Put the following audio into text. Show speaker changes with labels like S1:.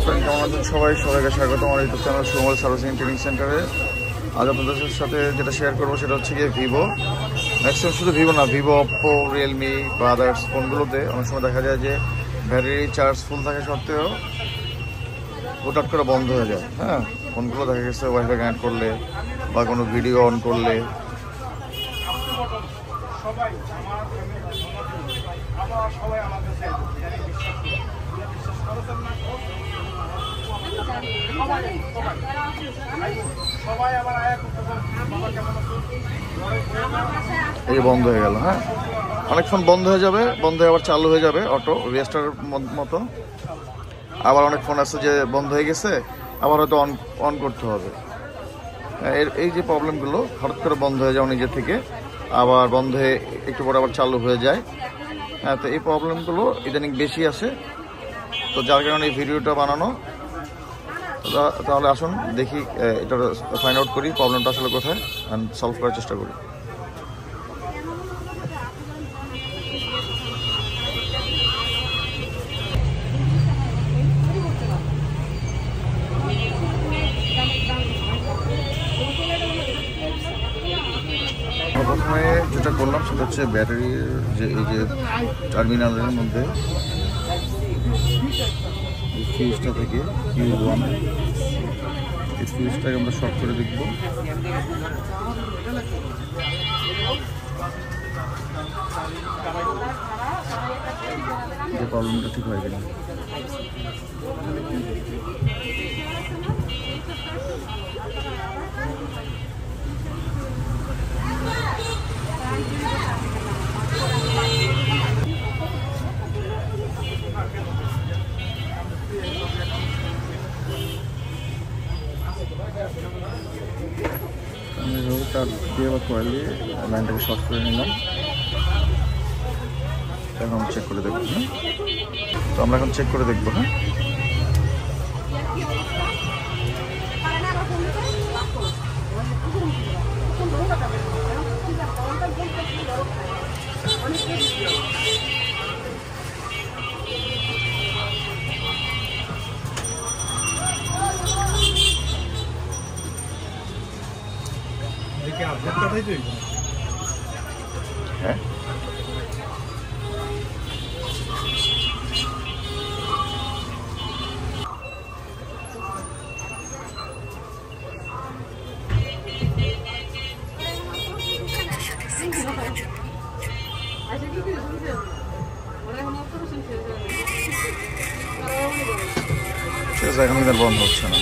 S1: Friend, কেমন আছেন সবাই? সবাইকে স্বাগত আমার YouTube channel Sumal servicing training সেন্টারে। আজ আপনাদের সাথে যেটা শেয়ার করবো সেটা হচ্ছে গিয়ে ভিভো। ম্যাক্সিমাম শুধু ভিভো না, ভিভো, অপ্পো, রিয়েলমি বা আদার্স ফোনগুলোতে অনেক সময় দেখা যায় যে ব্যাটারি চার্জ ফুল থাকে সত্ত্বেও হঠাৎ করে বন্ধ হয়ে যায়। হ্যাঁ, ফোনগুলো দেখা গেছে ওয়াইফাই কানেক্ট করলে বা কোনো ভিডিও অন করলে এই বন্ধ হয়ে গেল। হ্যাঁ, অনেকক্ষণ বন্ধ হয়ে যাবে, বন্ধ হয়ে আবার চালু হয়ে যাবে অটো রেজিস্টারের মতো। আবার অনেক ফোন আছে যে বন্ধ হয়ে গেছে, আবার হয়তো অন করতে হবে। এই যে প্রবলেমগুলো, হঠাৎ করে বন্ধ হয়ে যাওয়া নিজে থেকে, আবার বন্ধ হয়ে একটু পরে আবার চালু হয়ে যায়। হ্যাঁ, তো এই প্রবলেমগুলো ইদানিং বেশি আসে, তো যার কারণে এই ভিডিওটা বানানো। তাহলে আসুন দেখি এটা ফাইন্ড আউট করি প্রবলেমটা আসলে কোথায়, অ্যান্ড সলভ করার চেষ্টা করি। প্রথমে যেটা করলাম সেটা হচ্ছে ব্যাটারির যে এই যে টার্মিনালের মধ্যে ফিউজটা থেকে Q1 এই ফিউজটাকে আমরা শর্ট করে দেখব। যে প্রবলেমটা ঠিক হয়ে গেল। তার দিয়ে বা কয়েল দিয়ে লাইনটাকে শর্ট করে নিলাম। এখন চেক করে দেখবো। হ্যাঁ, তো আমরা এখন চেক করে দেখবো। হ্যাঁ, হ্যাঁ, ঠিক আছে, এখন আর বন্ধ হচ্ছে না।